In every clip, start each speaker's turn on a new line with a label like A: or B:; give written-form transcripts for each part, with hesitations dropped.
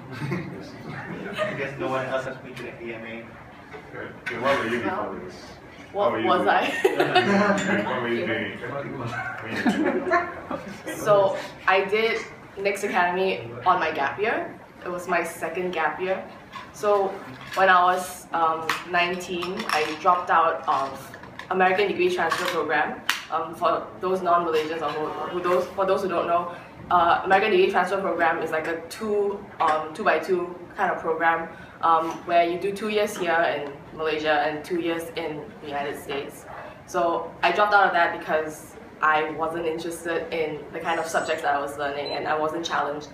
A: I guess no one else has been to the AMA.
B: Okay, what were you before this?
C: What was I?
B: What were you doing?
C: So I did Next Academy on my gap year. It was my second gap year. So when I was 19, I dropped out of American Degree Transfer Program. For those non-Malaysians or for those who don't know, American Degree Transfer Program is like a two by two kind of program where you do 2 years here in Malaysia and 2 years in the United States. So I dropped out of that because I wasn't interested in the kind of subjects that I was learning and I wasn't challenged.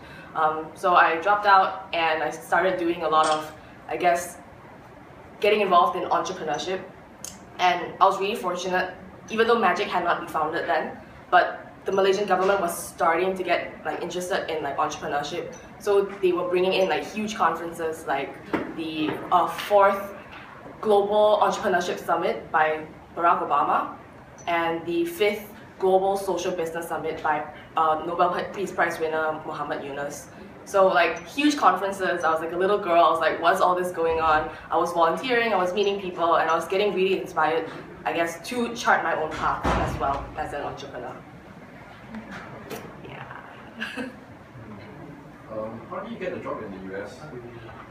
C: So I dropped out and I started doing a lot of, I guess, getting involved in entrepreneurship. And I was really fortunate, even though Magic had not been founded then, but the Malaysian government was starting to get interested in entrepreneurship. So they were bringing in huge conferences like the 4th Global Entrepreneurship Summit by Barack Obama and the 5th Global Social Business Summit by Nobel Peace Prize winner Muhammad Yunus. So huge conferences. I was a little girl. I was like, what's all this going on? I was volunteering, I was meeting people, and I was getting really inspired, I guess, to chart my own path as well as an entrepreneur. Yeah.
D: How did you get a job in the US?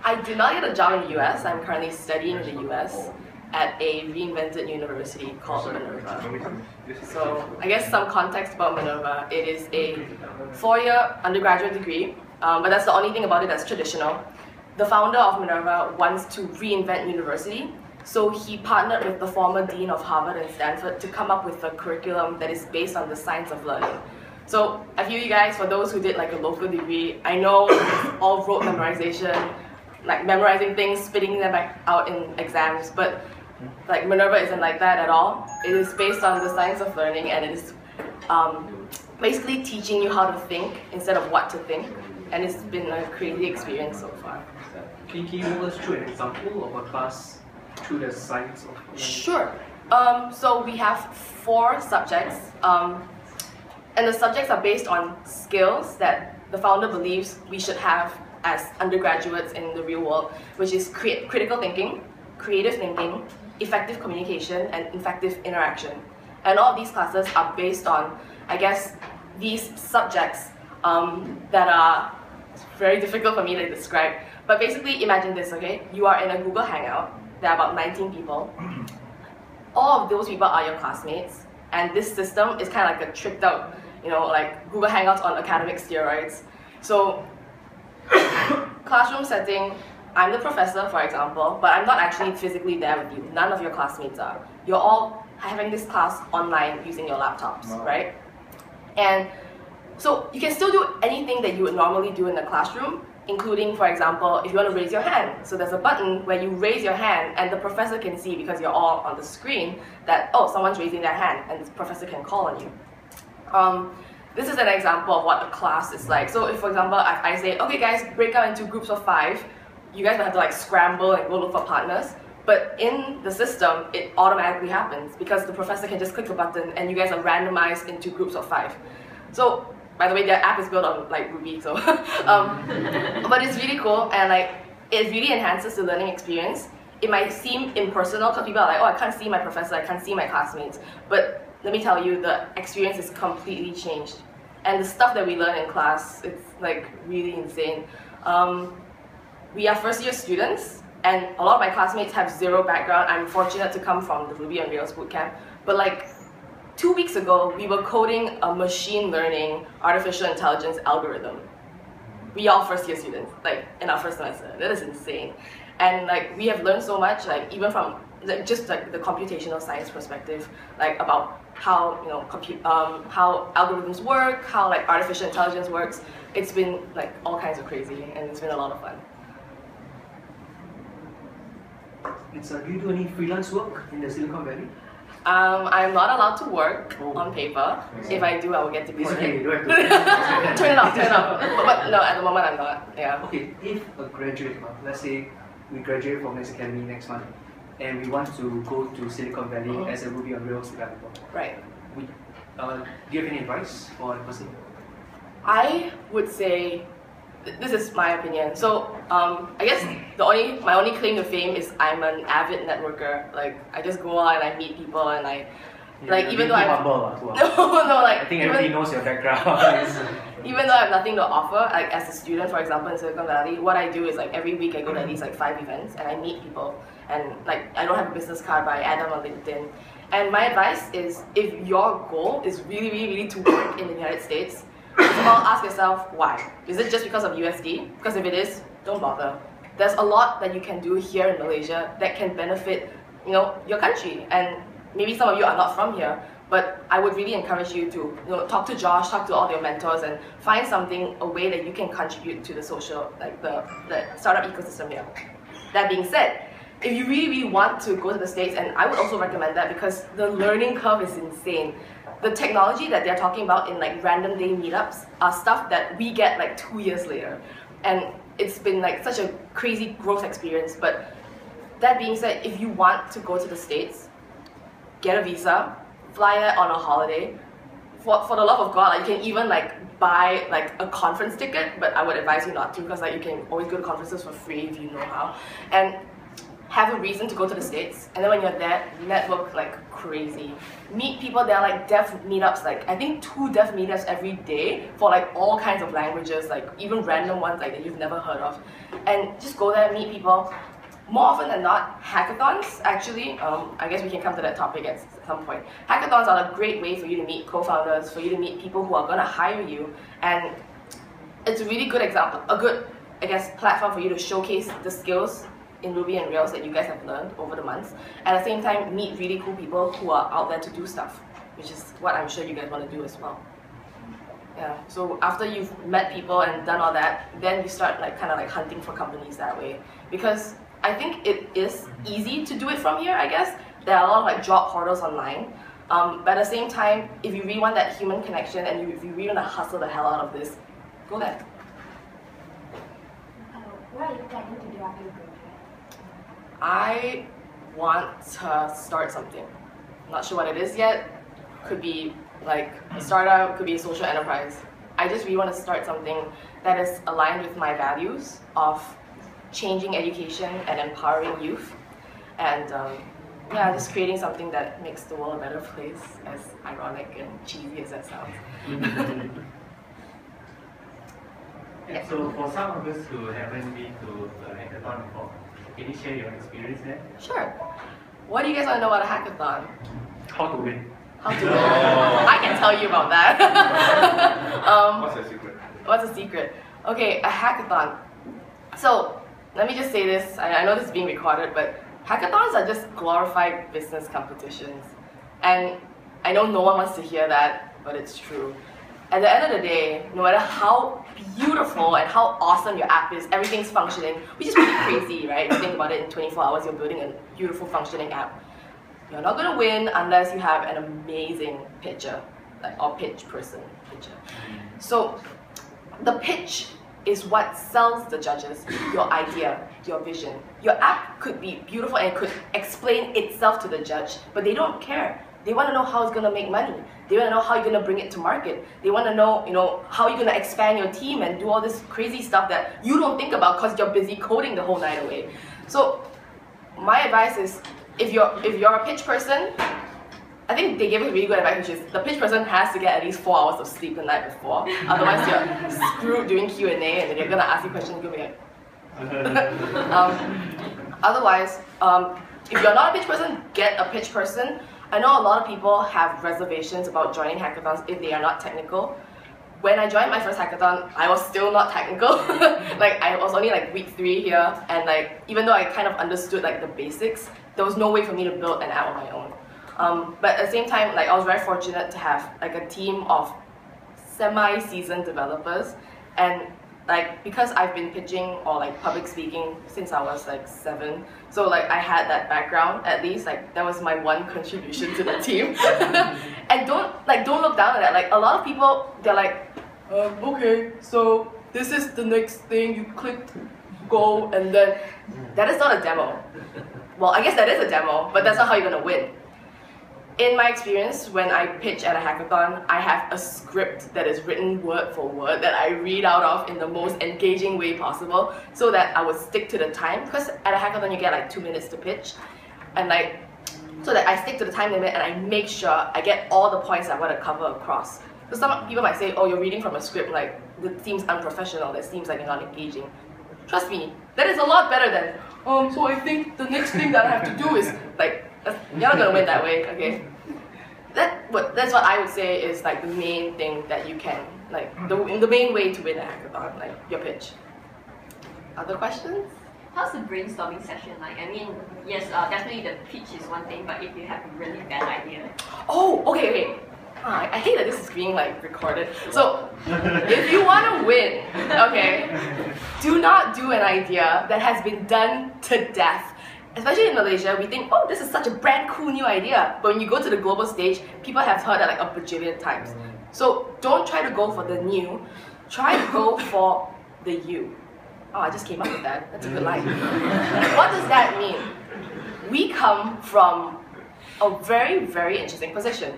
C: I did not get a job in the US. I'm currently studying in the US at a reinvented university called Minerva. So I guess some context about Minerva. It is a 4-year undergraduate degree, but that's the only thing about it that's traditional. The founder of Minerva wants to reinvent university, so he partnered with the former dean of Harvard and Stanford to come up with a curriculum that is based on the science of learning. So I feel you guys, for those who did a local degree, I know it's all rote memorization, memorizing things, spitting them back out in exams, but Minerva isn't like that at all. It is based on the science of learning, and it is basically teaching you how to think instead of what to think, and it's been a crazy experience so far.
E: Can you walk us through an example of a class through the science of learning?
C: Sure. So we have 4 subjects, and the subjects are based on skills that the founder believes we should have as undergraduates in the real world, which is critical thinking, creative thinking, effective communication, and effective interaction. And all of these classes are based on, I guess, these subjects that are very difficult for me to describe. But basically, imagine this, okay? You are in a Google Hangout. There are about 19 people. All of those people are your classmates. And this system is kind of like a tricked out, Google Hangouts on academic steroids. So, classroom setting, I'm the professor, for example, but I'm not actually physically there with you. None of your classmates are. You're all having this class online using your laptops, right? And so you can still do anything that you would normally do in the classroom, including, for example, if you want to raise your hand. So there's a button where you raise your hand and the professor can see, because you're all on the screen, that, oh, someone's raising their hand, and the professor can call on you. This is an example of what a class is like. So if, for example, if I say, okay guys, break up into groups of 5, you guys will have to scramble and go look for partners. But in the system, it automatically happens because the professor can just click the button and you guys are randomized into groups of 5. So, by the way, their app is built on Ruby, so but it's really cool, and it really enhances the learning experience. It might seem impersonal because people are like, oh, I can't see my professor, I can't see my classmates. But let me tell you, the experience is completely changed. And the stuff that we learn in class, it's really insane. We are first-year students, and a lot of my classmates have 0 background. I'm fortunate to come from the Ruby on Rails bootcamp. But 2 weeks ago, we were coding a machine learning artificial intelligence algorithm. We all first-year students, in our first semester. That is insane. And we have learned so much, even from just the computational science perspective, about how how algorithms work, how artificial intelligence works. It's been all kinds of crazy, and it's been a lot of fun.
E: Do you do any freelance work in the Silicon Valley?
C: I'm not allowed to work on paper. If I do, I will get to be
E: okay, you don't have to
C: turn it off. But no, at the moment I'm not. Yeah.
E: Okay, if a graduate, let's say we graduate from Next Academy next month, and we want to go to Silicon Valley as a Ruby on Rails developer. Right. Do you have any advice for the person?
C: I would say this is my opinion. So I guess my only claim to fame is I'm an avid networker. Like I just go out and I meet people and even though
E: I think everybody knows your background.
C: Even though I have nothing to offer, like as a student, for example, in Silicon Valley, what I do is like every week I go to at least like 5 events and I meet people. And like I don't have a business card, but I add them on LinkedIn. And my advice is, if your goal is really, really, really to work in the United States, first of all, ask yourself why. Is it just because of USD? Because if it is, don't bother. There's a lot that you can do here in Malaysia that can benefit, your country. And maybe some of you are not from here, but I would really encourage you to talk to Josh, talk to all your mentors, and find something, a way that you can contribute to the social, like the startup ecosystem here. That being said, if you really, really want to go to the States, and I would also recommend that because the learning curve is insane. The technology that they're talking about in like random day meetups are stuff that we get like 2 years later. And it's been like such a crazy growth experience. But that being said, if you want to go to the States, get a visa, fly there on a holiday. For the love of God, like, you can even like buy like a conference ticket, but I would advise you not to, because like you can always go to conferences for free if you know how. And have a reason to go to the States, and then when you're there, network like crazy. Meet people. There are like dev meetups, like I think 2 dev meetups every day for like all kinds of languages, like even random ones like that you've never heard of. And just go there, meet people. More often than not, hackathons actually, I guess we can come to that topic at some point. Hackathons are a great way for you to meet co-founders, for you to meet people who are going to hire you, and it's a really good example, a good, I guess, platform for you to showcase the skills in Ruby and Rails that you guys have learned over the months. At the same time, meet really cool people who are out there to do stuff, which is what I'm sure you guys want to do as well. Yeah. So after you've met people and done all that, then you start like kind of like hunting for companies that way. Because I think it is easy to do it from here, I guess. There are a lot of like job portals online. But at the same time, if you really want that human connection and if you really want to hustle the hell out of this, go there.
F: What are you planning to do after you graduate?
C: I want to start something. I'm not sure what it is yet. Could be like a startup, could be a social enterprise. I just really want to start something that is aligned with my values of changing education and empowering youth. And yeah, just creating something that makes the world a better place, as ironic and cheesy as that sounds.
G: Yeah, so for some of us who haven't been to a hackathon before, can you share your experience there?
C: Sure. What do you guys want to know about a hackathon?
E: How to win.
C: How to win? I can tell you about that.
B: What's the secret?
C: What's the secret? Okay, a hackathon. So, let me just say this. I know this is being recorded, but hackathons are just glorified business competitions. And I know no one wants to hear that, but it's true. At the end of the day, no matter how beautiful and how awesome your app is, everything's functioning, which is pretty crazy, right? If you think about it, in 24 hours, you're building a beautiful functioning app. You're not going to win unless you have an amazing pitcher, or pitch person. So, the pitch is what sells the judges your idea, your vision. Your app could be beautiful and could explain itself to the judge, but they don't care. They want to know how it's going to make money. They want to know how you're going to bring it to market. They want to know, how you're going to expand your team and do all this crazy stuff that you don't think about because you're busy coding the whole night away. So my advice is, if you're a pitch person, I think they gave us really good advice, which is the pitch person has to get at least 4 hours of sleep the night before. Otherwise you're screwed doing Q&A and then they're going to ask you questions and you're going to be like... Otherwise, if you're not a pitch person, get a pitch person. I know a lot of people have reservations about joining hackathons if they are not technical. When I joined my first hackathon, I was still not technical. Like, I was only like week 3 here, and like, even though I kind of understood like the basics, there was no way for me to build an app on my own. But at the same time, like, I was very fortunate to have like a team of semi-seasoned developers, and like, because I've been pitching or like public speaking since I was like 7, so like I had that background at least. Like, that was my one contribution to the team. And don't look down at that. Like, a lot of people, they're like, okay, so this is the next thing. You click go, and then that is not a demo. Well, I guess that is a demo, but that's not how you're gonna win. in my experience, when I pitch at a hackathon, I have a script that is written word for word that I read out of in the most engaging way possible, so that I would stick to the time. Because at a hackathon you get like 2 minutes to pitch, and like so that I stick to the time limit and I make sure I get all the points I want to cover across. So some people might say, oh, you're reading from a script, like that seems unprofessional, that seems like you're not engaging. Trust me, that is a lot better than, so I think the next thing that I have to do is, like, you're not gonna win that way, okay? That's what I would say is like the main thing that you can, like, the main way to win a hackathon, like your pitch. Other questions?
H: How's the brainstorming session like? I mean, yes, definitely the pitch is one thing, but if you have a really bad idea.
C: Oh, okay. I hate that this is being like recorded. So, if you want to win, okay, do not do an idea that has been done to death. Especially in Malaysia, we think, oh, this is such a brand cool new idea. But when you go to the global stage, people have heard it like a bajillion times. So don't try to go for the new, try to go for the you. Oh, I just came up with that. That's a good line. What does that mean? We come from a very, very interesting position.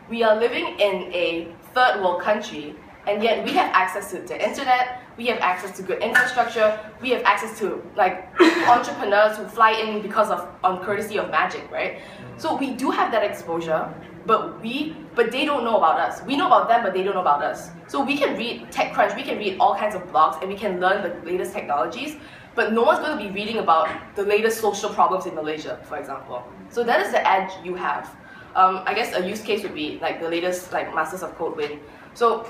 C: We are living in a third world country, and yet we have access to the internet, we have access to good infrastructure, we have access to like entrepreneurs who fly in because of courtesy of magic, right? So we do have that exposure, but they don't know about us. We know about them, but they don't know about us. So we can read TechCrunch, we can read all kinds of blogs, and we can learn the latest technologies, but no one's going to be reading about the latest social problems in Malaysia, for example. So that is the edge you have. I guess a use case would be like the latest like MastersofCode win. So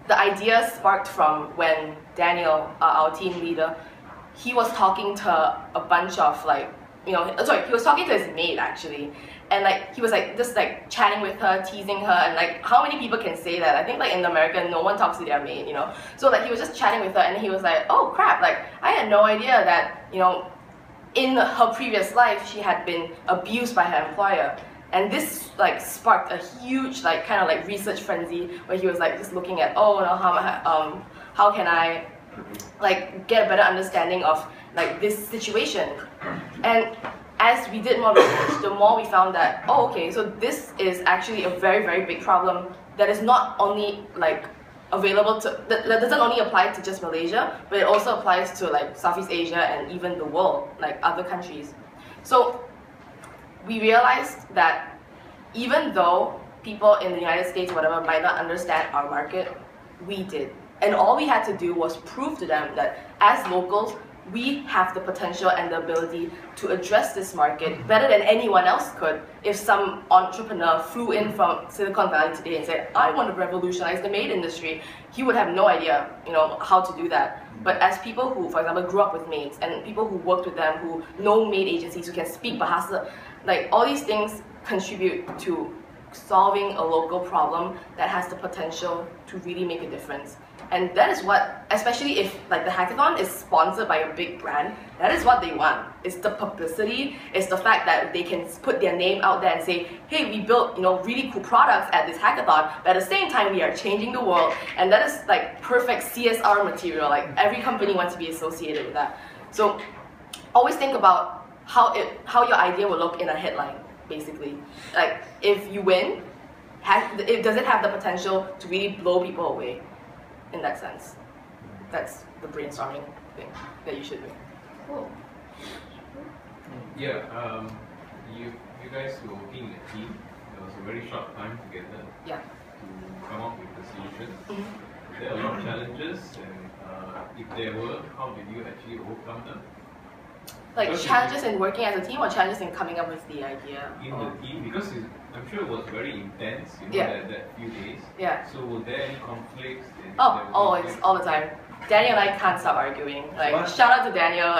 C: the idea sparked from when Daniel, our team leader, he was talking to a bunch of like, he was talking to his maid actually, and like he was like just like chatting with her, teasing her, and like how many people can say that? I think like in America no one talks to their maid, you know. So like he was just chatting with her, and he was like, oh crap, like I had no idea that, you know, in her previous life she had been abused by her employer. And this like sparked a huge like kind of like research frenzy where he was like just looking at, oh, no, how can I like get a better understanding of like this situation. And as we did more research, the more we found that, oh, okay, so this is actually a very, very big problem that is not only like available to, that doesn't only apply to just Malaysia, but it also applies to like Southeast Asia and even the world, like other countries. So we realized that even though people in the United States, whatever, might not understand our market, we did. And all we had to do was prove to them that as locals, we have the potential and the ability to address this market better than anyone else could. If some entrepreneur flew in from Silicon Valley today and said, I want to revolutionize the maid industry, he would have no idea, you know, how to do that. But as people who, for example, grew up with maids and people who worked with them, who know maid agencies, who can speak Bahasa, like all these things contribute to solving a local problem that has the potential to really make a difference. And that is what, especially if like the hackathon is sponsored by a big brand, that is what they want. It's the publicity, it's the fact that they can put their name out there and say, hey, we built, you know, really cool products at this hackathon, but at the same time we are changing the world. And that is like perfect CSR material. Like every company wants to be associated with that. So always think about how your idea will look in a headline, basically. Like if you win, does it have the potential to really blow people away? In that sense, that's the brainstorming thing that you should do.
H: Cool.
B: Yeah, you guys were working in a team. There was a very short time together.
C: Yeah.
B: To come up with the solution. There are a lot of challenges, and if there were, how did you actually overcome them?
C: Like challenges in working as a team or challenges in coming up with the idea?
B: In the team, because I'm sure it was very intense, you know,
C: Yeah.
B: that few days.
C: Yeah.
B: So were there any conflicts?
C: Oh, always, all the time. Daniel and I can't stop arguing. Like,
E: What?
C: shout out to Daniel.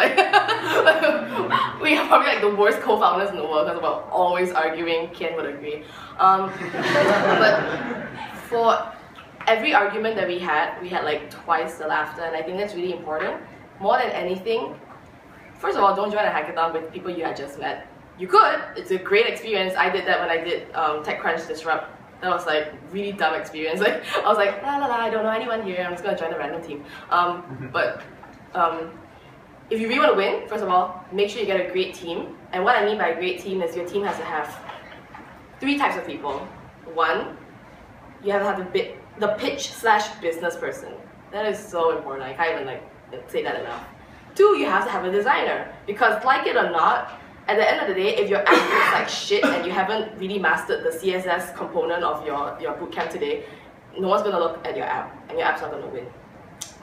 C: We are probably like the worst co-founders in the world because we're always arguing. Ken would agree. But for every argument that we had like twice the laughter, and I think that's really important. More than anything, first of all, don't join a hackathon with people you had just met. You could. It's a great experience. I did that when I did TechCrunch Disrupt. That was like really dumb experience. Like I was like, la la la, I don't know anyone here. I'm just gonna join a random team. But if you really want to win, first of all, make sure you get a great team. And what I mean by a great team is your team has to have 3 types of people. 1, you have to have the pitch/business person. That is so important. I can't even say that enough. 2, you have to have a designer, because like it or not, at the end of the day, if your app looks like shit and you haven't really mastered the CSS component of your bootcamp today, no one's gonna look at your app, and your app's not gonna win.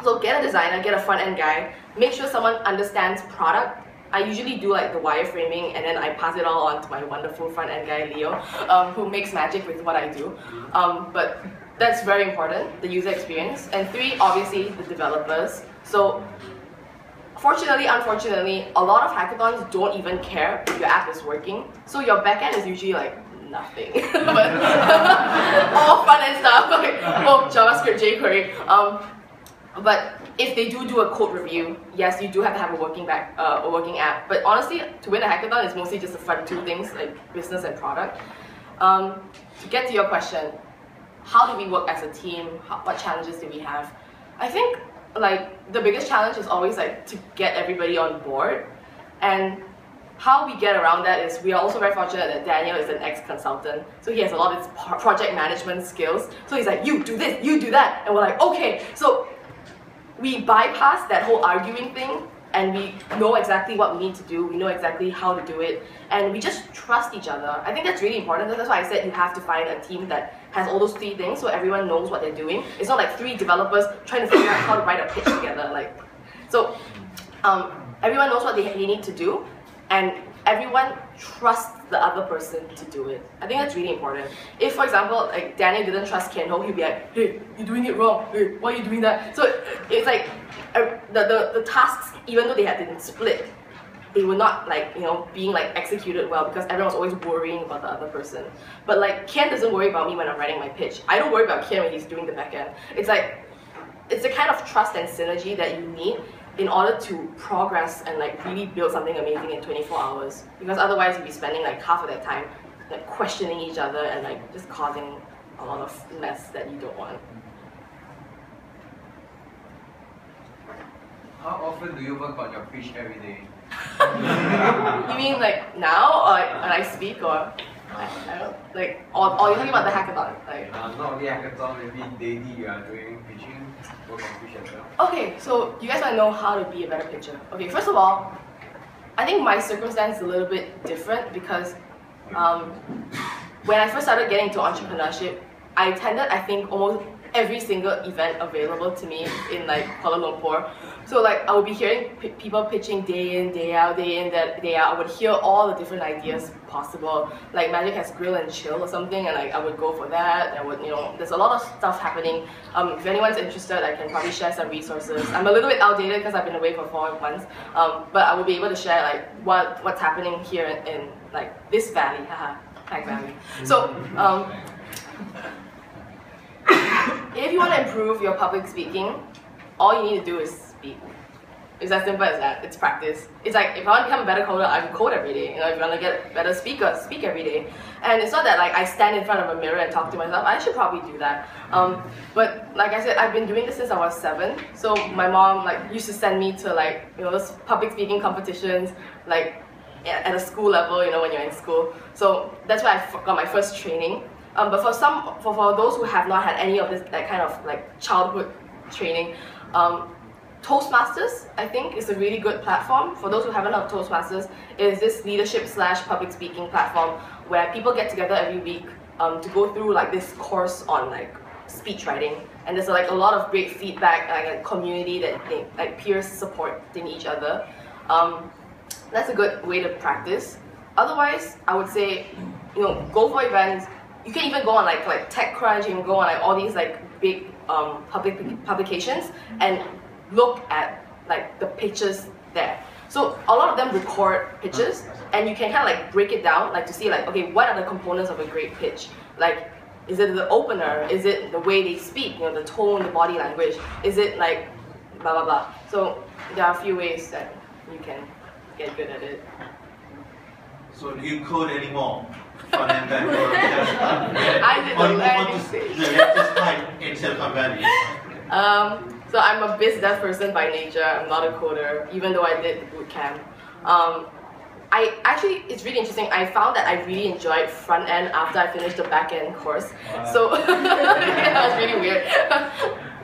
C: So get a designer, get a front-end guy, make sure someone understands product. I usually do like the wireframing, and then I pass it all on to my wonderful front-end guy, Leo, who makes magic with what I do. But that's very important, the user experience. And 3, obviously, the developers. So fortunately, unfortunately, a lot of hackathons don't even care if your app is working. So your backend is usually like nothing. But all front-end stuff, like JavaScript, jQuery. But if they do a code review, yes, you do have to have a working app. But honestly, to win a hackathon, it's mostly just the front 2 things, like business and product. To get to your question, how do we work as a team? What challenges do we have? I think the biggest challenge is always to get everybody on board. And how we get around that is we are also very fortunate that Daniel is an ex-consultant. So he has a lot of project management skills. So he's like, you do this, you do that. And we're like, okay. So we bypass that whole arguing thing, and we know exactly what we need to do, we know exactly how to do it, and we just trust each other. I think that's really important. That's why I said you have to find a team that has all those 3 things, so everyone knows what they're doing. It's not like 3 developers trying to figure out how to write a pitch together. Everyone knows what they need to do, and everyone trusts the other person to do it. I think that's really important. If, for example, Daniel didn't trust Ken-Ho, he'd be like, hey, you're doing it wrong. Hey, why are you doing that? So it's like the tasks, even though they had been split, they were not being executed well, because everyone was always worrying about the other person. But Ken doesn't worry about me when I'm writing my pitch. I don't worry about Ken when he's doing the back end. It's the kind of trust and synergy that you need in order to progress and really build something amazing in 24 hours. Because otherwise you'll be spending half of that time questioning each other and just causing a lot of mess that you don't want.
I: How often do you work on your pitch every day?
C: You mean now, or when I speak, or I don't or you're talking about the hackathon?
I: Not only hackathon, maybe daily you are doing pitching, work on pitch as well.
C: Okay, so you guys want to know how to be a better pitcher. Okay, first of all, I think my circumstance is a little bit different, because when I first started getting into entrepreneurship, I attended, I think, almost every single event available to me in Kuala Lumpur. So I would be hearing people pitching day in, day out, day out. I would hear all the different ideas possible. Magic has grill and chill or something, and I would go for that. I would, there's a lot of stuff happening. If anyone's interested, I can probably share some resources. I'm a little bit outdated because I've been away for 4 months, but I will be able to share what's happening here in this valley, Pack Valley. So. If you want to improve your public speaking, all you need to do is speak. It's as simple as that. It's practice. It's if I want to become a better coder, I can code every day. If you want to get a better speaker, speak every day. And it's not that I stand in front of a mirror and talk to myself. I should probably do that. But like I said, I've been doing this since I was 7. So my mom used to send me to those public speaking competitions at a school level. When you're in school. So that's where I got my first training. But for those who have not had any of that kind of childhood training, Toastmasters, I think, is a really good platform. For those who haven't heard of Toastmasters, it is this leadership/public speaking platform where people get together every week to go through this course on speech writing. And there's a lot of great feedback, a community that peers supporting each other. That's a good way to practice. Otherwise, I would say, go for events. You can even go on TechCrunch, you can go on all these big publications and look at the pitches there. So a lot of them record pitches, and you can kind of break it down to see okay, what are the components of a great pitch? Is it the opener? Is it the way they speak? The tone, the body language? Is it blah blah blah? So there are a few ways that you can get good at it.
A: So do you code anymore? Front end, back end,
C: I did the learning stage.
A: Just type in Silicon Valley.
C: So I'm a biz dev person by nature. I'm not a coder, even though I did the bootcamp. it's really interesting. I found that I really enjoyed front end after I finished the back end course. So yeah, that was really weird.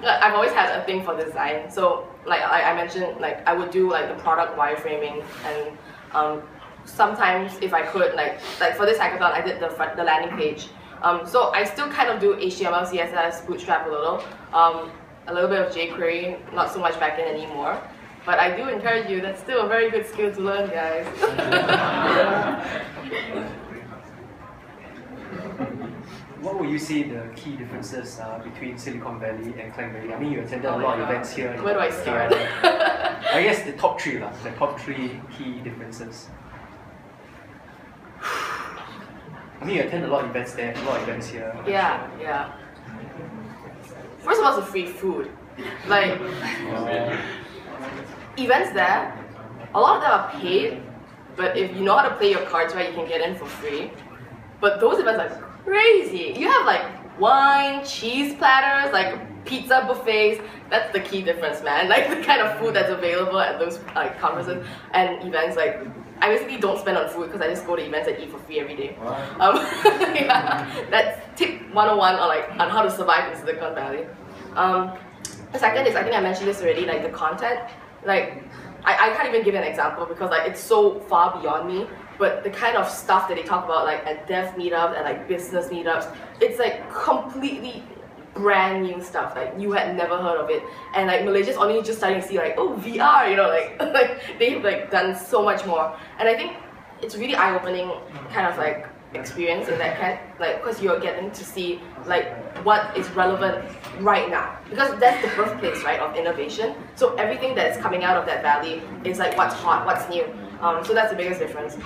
C: I've always had a thing for design. So like I mentioned, like I would do like the product wireframing, and sometimes if I could, like for this hackathon, I did the landing page. So I still kind of do HTML, CSS, Bootstrap a little bit of jQuery, not so much backend anymore. But I do encourage you, that's still a very good skill to learn, guys.
E: What would you say the key differences between Silicon Valley and Klang Valley? I mean, you attended a lot of events here.
C: Where do I start?
E: I guess the top three key differences. I mean, you attend a lot of events there, a lot of events here.
C: Yeah. First of all, it's the free food. Like, events there, a lot of them are paid, but if you know how to play your cards right, you can get in for free. But those events are crazy. You have like wine, cheese platters, like pizza buffets. That's the key difference, man. Like the kind of food that's available at those like conferences and events. Like, I basically don't spend on food because I just go to events and eat for free every day. Yeah, that's tip 101 on how to survive in Silicon Valley. The second is, I think I mentioned this already, like the content. Like, I can't even give an example because like it's so far beyond me, but the kind of stuff that they talk about like at dev meetups and like business meetups, it's like completely brand new stuff. Like you had never heard of it, and like Malaysia's only just starting to see like, oh, VR, you know, like they've like done so much more. And I think it's really eye-opening kind of like experience in that kind, like because you're getting to see like what is relevant right now, because that's the birthplace, right, of innovation. So everything that's coming out of that valley is like what's hot, what's new. So that's the biggest difference.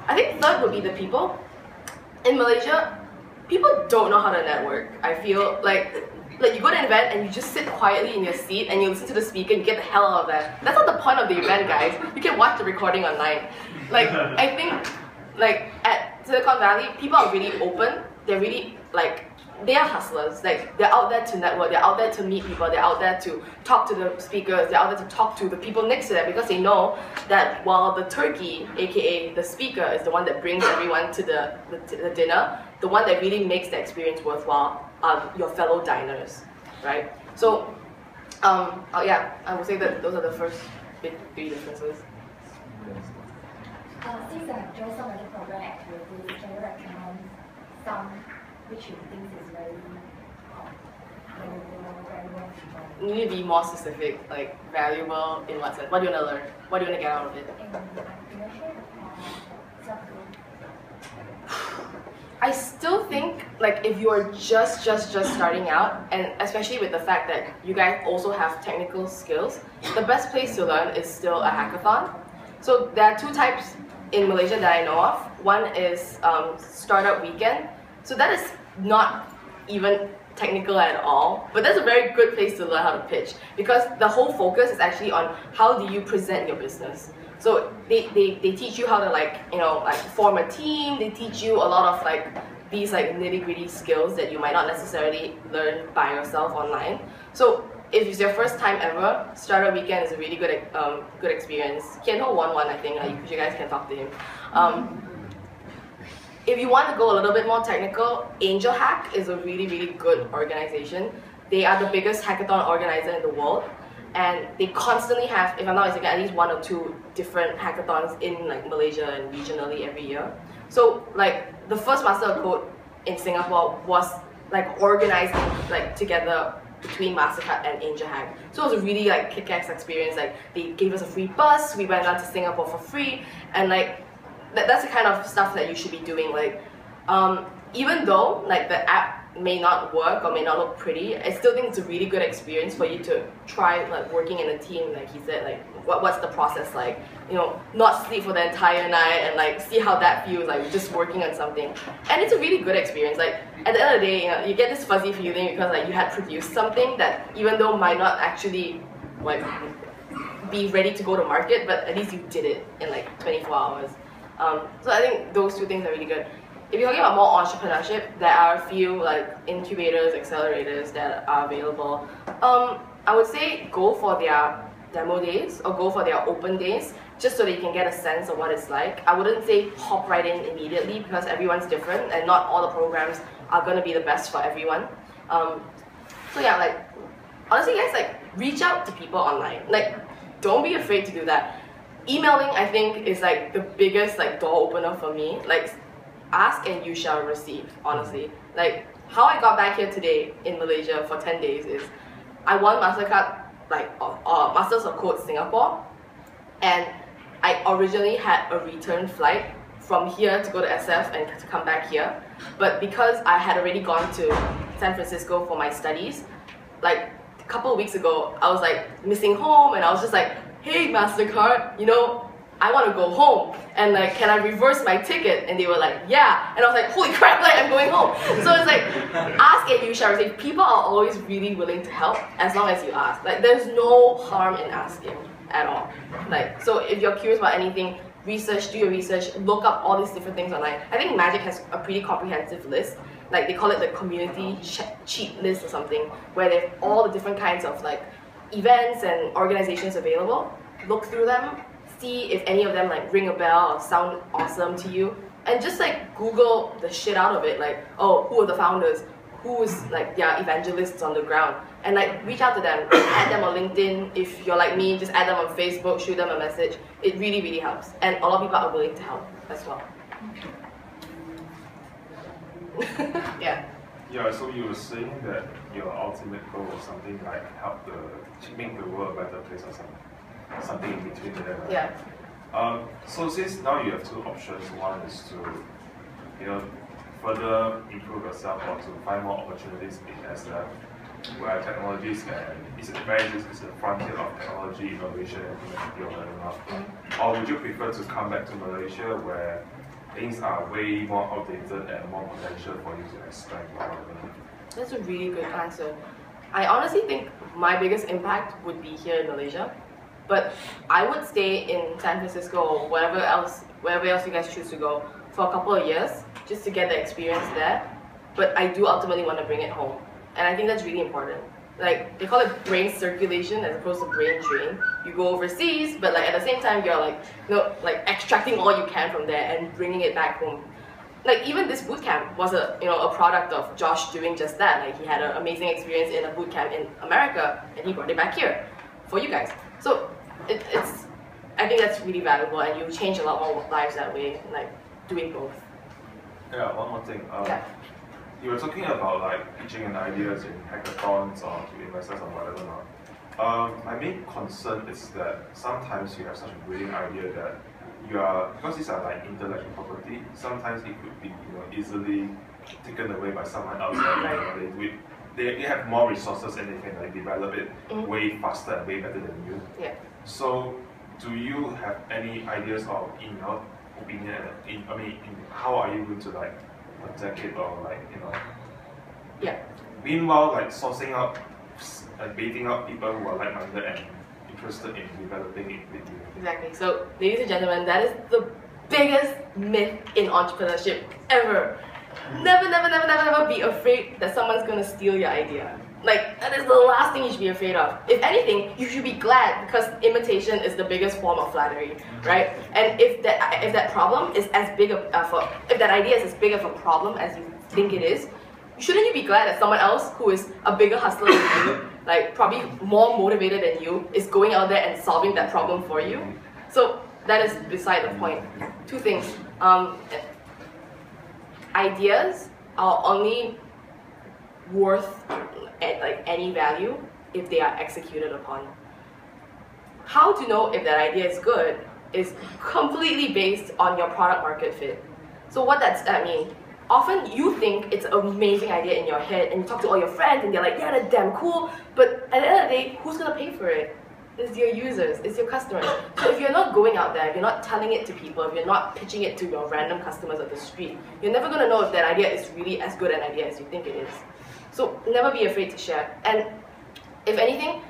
C: I think third would be the people. In Malaysia, people don't know how to network. I feel like you go to an event and you just sit quietly in your seat and you listen to the speaker and you get the hell out of that. That's not the point of the event, guys. You can watch the recording online. Like, I think like at Silicon Valley, people are really open. They're really like, they are hustlers. Like they're out there to network, they're out there to meet people, they're out there to talk to the speakers, they're out there to talk to the people next to them, because they know that while the turkey, aka the speaker, is the one that brings everyone to the dinner, the one that really makes the experience worthwhile are your fellow diners, right? So, yeah, I would say that those are the first big three differences.
F: Since you have joined some of the program activities, can you recommend some which you think is very valuable?
C: You need to be more specific, like valuable in what sense? What do you want to learn? What do you want to get out of it? I still think like if you're just starting out, and especially with the fact that you guys also have technical skills, the best place to learn is still a hackathon. So there are two types in Malaysia that I know of. One is Startup Weekend. So that is not even technical at all, but that's a very good place to learn how to pitch, because the whole focus is actually on how do you present your business. So they teach you how to like form a team. They teach you a lot of like these like nitty-gritty skills that you might not necessarily learn by yourself online. So if it's your first time ever, Startup Weekend is a really good experience. Kian-Ho won one, I think. You guys can talk to him. If you want to go a little bit more technical, Angel Hack is a really good organization. They are the biggest hackathon organizer in the world, and they constantly have, if I'm not mistaken, at least 1 or 2 different hackathons in like Malaysia and regionally every year. So like the first Master of Code in Singapore was like organized like together between MasterCard and Angel Hack. So it was a really like kick-ass experience. Like they gave us a free bus, we went down to Singapore for free, and like that's the kind of stuff that you should be doing. Like even though like the app may not work or may not look pretty, I still think it's a really good experience for you to try like working in a team, like he said, like what's the process like, not sleep for the entire night and like see how that feels, like just working on something. And it's a really good experience. Like at the end of the day, you get this fuzzy feeling because like you had produced something that even though might not actually like be ready to go to market, but at least you did it in like 24 hours. So I think those 2 things are really good. If you're talking about more entrepreneurship, there are a few like incubators, accelerators that are available. I would say go for their demo days or go for their open days, just so that you can get a sense of what it's like. I wouldn't say hop right in immediately because everyone's different and not all the programs are going to be the best for everyone. So yeah, like, honestly guys, like, reach out to people online. Like, don't be afraid to do that. Emailing, I think, is like the biggest like door opener for me. Like, ask and you shall receive, honestly. Like, how I got back here today in Malaysia for 10 days is I won MasterCard, like, Masters of Code Singapore, and I originally had a return flight from here to go to SF and to come back here. But because I had already gone to San Francisco for my studies, like a couple of weeks ago, I was like missing home and I was just like, hey MasterCard, you know, I want to go home and like, can I reverse my ticket? And they were like, yeah. And I was like, holy crap, like I'm going home. So it's like, ask and you shall receive. People are always really willing to help as long as you ask. Like, there's no harm in asking at all. Like, so if you're curious about anything, research, do your research, look up all these different things online. I think Magic has a pretty comprehensive list. Like, they call it the community cheat list or something, where they have all the different kinds of like events and organizations available. Look through them, see if any of them like ring a bell or sound awesome to you, and just like Google the shit out of it. Like, oh, who are the founders? Who's like their evangelists on the ground? And like reach out to them, add them on LinkedIn. If you're like me, just add them on Facebook, shoot them a message. It really, really helps. And a lot of people are willing to help as well. Yeah.
J: Yeah, so you were saying that your ultimate goal was something like help make the world a better place or something in between there. Right?
C: Yeah.
J: So since now you have two options, one is to, you know, further improve yourself or to find more opportunities in SF, where technologies it's a frontier of technology, innovation, and humanity or whatever. Or would you prefer to come back to Malaysia where things are way more outdated and more potential for you to expand or whatever?
C: That's a really good answer. I honestly think my biggest impact would be here in Malaysia, but I would stay in San Francisco or wherever else you guys choose to go for a couple of years just to get the experience there. But I do ultimately want to bring it home, and I think that's really important. Like, they call it brain circulation as opposed to brain drain. You go overseas, but like at the same time you're like, you know, like extracting all you can from there and bringing it back home. Like, even this bootcamp was a product of Josh doing just that. Like, he had an amazing experience in a bootcamp in America and he brought it back here for you guys. So I think that's really valuable, and you change a lot more lives that way, like doing both.
J: Yeah, one more thing.
C: Yeah.
J: You were talking about like pitching in ideas in hackathons or to investors or whatever not. My main concern is that sometimes you have such a brilliant idea that because these are like intellectual property, sometimes it could be easily taken away by someone else. They have more resources and they can like develop it way faster and way better than you.
C: Yeah.
J: So do you have any ideas or in your opinion, how are you going to like protect it or like
C: Yeah.
J: Meanwhile, like sourcing out, like baiting out people who are like-minded and interested in developing it with you.
C: Exactly. So, ladies and gentlemen, that is the biggest myth in entrepreneurship ever. Never, never, never, never, never be afraid that someone's gonna steal your idea. Like, that is the last thing you should be afraid of. If anything, you should be glad, because imitation is the biggest form of flattery, right? And if that problem is as big if that idea is as big of a problem as you think it is, shouldn't you be glad that someone else who is a bigger hustler than you, like probably more motivated than you, is going out there and solving that problem for you? So that is beside the point. Two things. Ideas are only worth like any value if they are executed upon. How to know if that idea is good is completely based on your product market fit. So what does that mean? Often you think it's an amazing idea in your head and you talk to all your friends and they're like, yeah, that's damn cool, but at the end of the day, who's gonna pay for it? It's your users, it's your customers. So if you're not going out there, if you're not telling it to people, if you're not pitching it to your random customers at the street, you're never gonna know if that idea is really as good an idea as you think it is. So never be afraid to share. And if anything,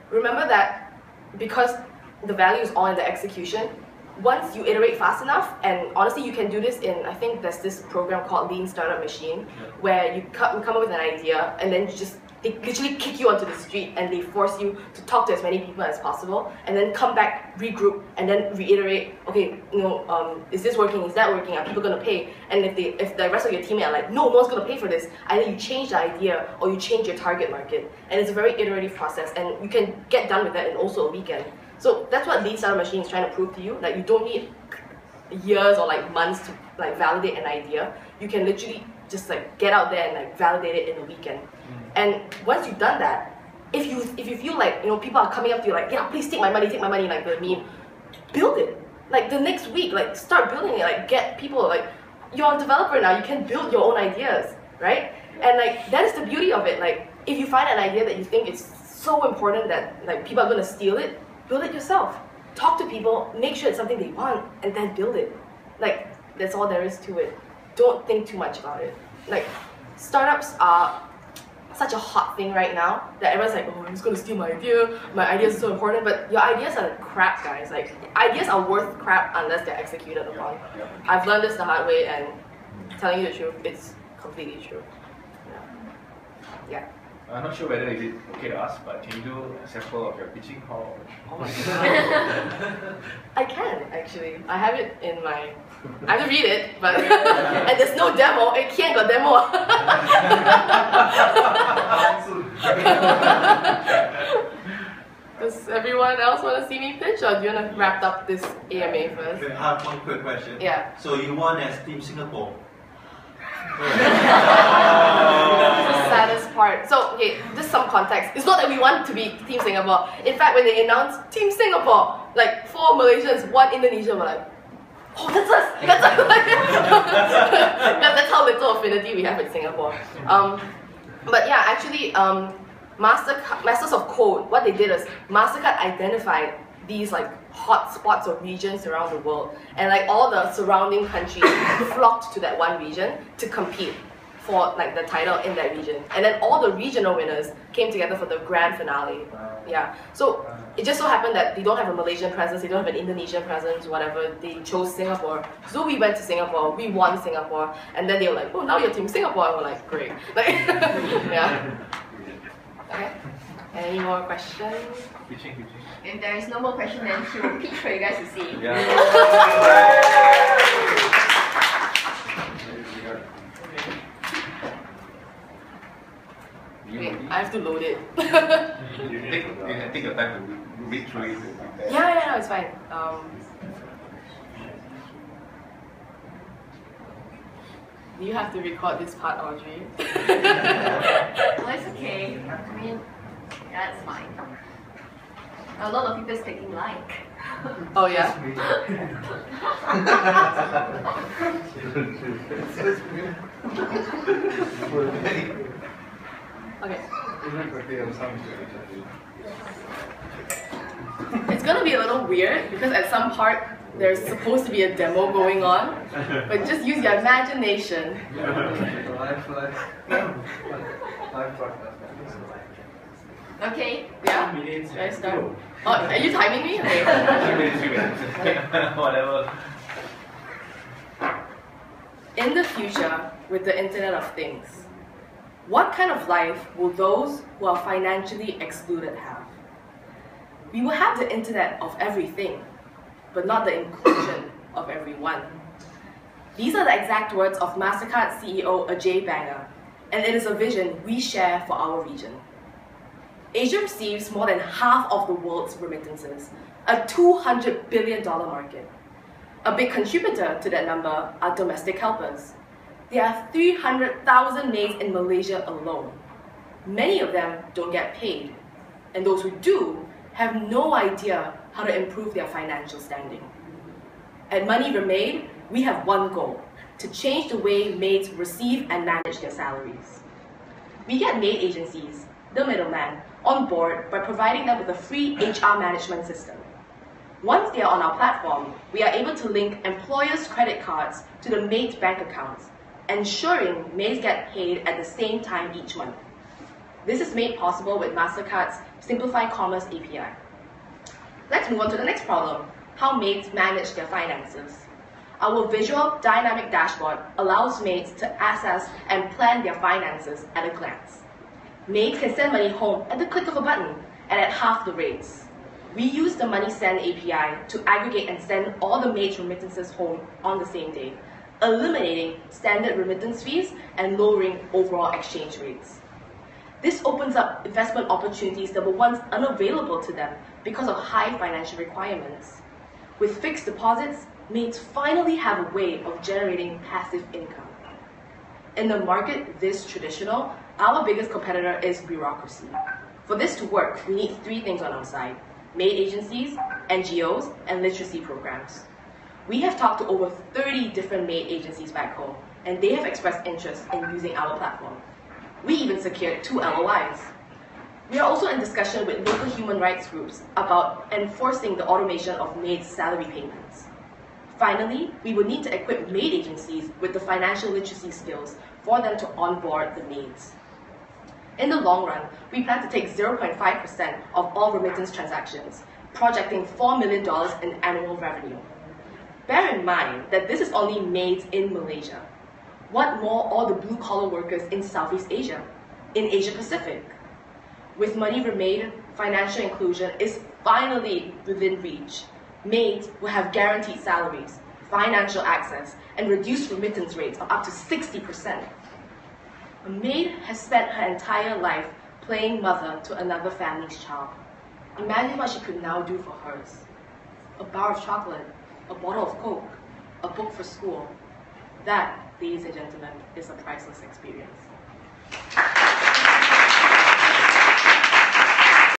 C: remember that because the value is all in the execution, once you iterate fast enough, and honestly you can do this in, I think there's this program called Lean Startup Machine, where you come up with an idea and then you just They literally kick you onto the street and they force you to talk to as many people as possible, and then come back, regroup, and then reiterate, okay, is this working, is that working, are people going to pay? And if the rest of your teammates are like, no one's going to pay for this, either you change the idea or you change your target market. And it's a very iterative process, and you can get done with that in also a weekend. So that's what Lean Startup Machine is trying to prove to you, that you don't need years or like months to like validate an idea. You can literally just like get out there and like validate it in a weekend. And once you've done that, if you feel like people are coming up to you like, yeah, please take my money, like the meme, build it. Like the next week, like start building it. Like get people, like you're a developer now, you can build your own ideas, right? And like that is the beauty of it. Like if you find an idea that you think is so important that like people are gonna steal it, build it yourself. Talk to people, make sure it's something they want, and then build it. Like that's all there is to it. Don't think too much about it. Like startups are such a hot thing right now that everyone's like, oh, I'm just gonna steal my idea is so important, but your ideas are crap, guys. Like, ideas are worth crap unless they're executed upon. I've learned this the hard way, and telling you the truth, it's completely true. Yeah.
D: I'm not sure whether is it okay to ask, but can you do a sample of your pitching?
C: Oh my god. I can, actually. I have it in my... I have to read it, but... and there's no demo. It can't go demo. Does everyone else want to see me pitch, or do you want to wrap up this AMA first?
A: I have one quick question.
C: Yeah.
A: So you won as Team Singapore.
C: That's the saddest part. So, okay, just some context. It's not that we want to be Team Singapore. In fact, when they announced Team Singapore, like 4 Malaysians, 1 Indonesian, were like, oh, that's us! That's us! That's how little affinity we have with Singapore. But yeah, actually, Masters of Code, what they did is MasterCard identified these like hot spots or regions around the world, and like all the surrounding countries flocked to that one region to compete for like the title in that region, and then all the regional winners came together for the grand finale. Yeah, so it just so happened that they don't have a Malaysian presence, they don't have an Indonesian presence, whatever. They chose Singapore, so we went to Singapore, we won Singapore, and then they were like, oh, now you're Team Singapore, and we're like, great. Like, yeah. Okay. Any more questions?
H: If there is no more question, then she will pitch for you guys to see.
D: Yeah.
C: Wait, I have to load it.
D: You can take your time to read through it.
C: Yeah, no, it's fine. Do you have to record this part, Audrey?
H: Well, it's okay. I mean, yeah, it's fine. A lot of people is taking like.
C: Oh yeah? Okay. It's gonna be a little weird because at some part there's supposed to be a demo going on, but just use your imagination.
H: Okay.
C: Yeah? Should I start? Oh, are you timing me? Okay.
D: 3 minutes. Whatever.
C: In the future, with the Internet of Things, what kind of life will those who are financially excluded have? We will have the Internet of everything, but not the inclusion of everyone. These are the exact words of MasterCard CEO Ajay Banga, and it is a vision we share for our region. Asia receives more than half of the world's remittances, a $200 billion market. A big contributor to that number are domestic helpers. There are 300,000 maids in Malaysia alone. Many of them don't get paid, and those who do have no idea how to improve their financial standing. At Money Remade, we have one goal: to change the way maids receive and manage their salaries. We get maid agencies, the middleman, on board by providing them with a free HR management system. Once they are on our platform, we are able to link employers' credit cards to the maid's bank accounts, ensuring maids get paid at the same time each month. This is made possible with MasterCard's Simplify Commerce API. Let's move on to the next problem: how maids manage their finances. Our visual dynamic dashboard allows maids to access and plan their finances at a glance. Maids can send money home at the click of a button and at half the rates. We use the MoneySend API to aggregate and send all the maids' remittances home on the same day, eliminating standard remittance fees and lowering overall exchange rates. This opens up investment opportunities that were once unavailable to them because of high financial requirements. With fixed deposits, maids finally have a way of generating passive income. In a market this traditional, our biggest competitor is bureaucracy. For this to work, we need 3 things on our side: maid agencies, NGOs, and literacy programs. We have talked to over 30 different maid agencies back home, and they have expressed interest in using our platform. We even secured 2 LOIs. We are also in discussion with local human rights groups about enforcing the automation of maids' salary payments. Finally, we will need to equip maid agencies with the financial literacy skills for them to onboard the maids. In the long run, we plan to take 0.5% of all remittance transactions, projecting $4 million in annual revenue. Bear in mind that this is only maids in Malaysia. What more all the blue-collar workers in Southeast Asia, in Asia Pacific? With money remade, financial inclusion is finally within reach. Maids will have guaranteed salaries, financial access, and reduced remittance rates of up to 60%. A maid has spent her entire life playing mother to another family's child. Imagine what she could now do for hers. A bar of chocolate, a bottle of Coke, a book for school. That, ladies and gentlemen, is a priceless experience.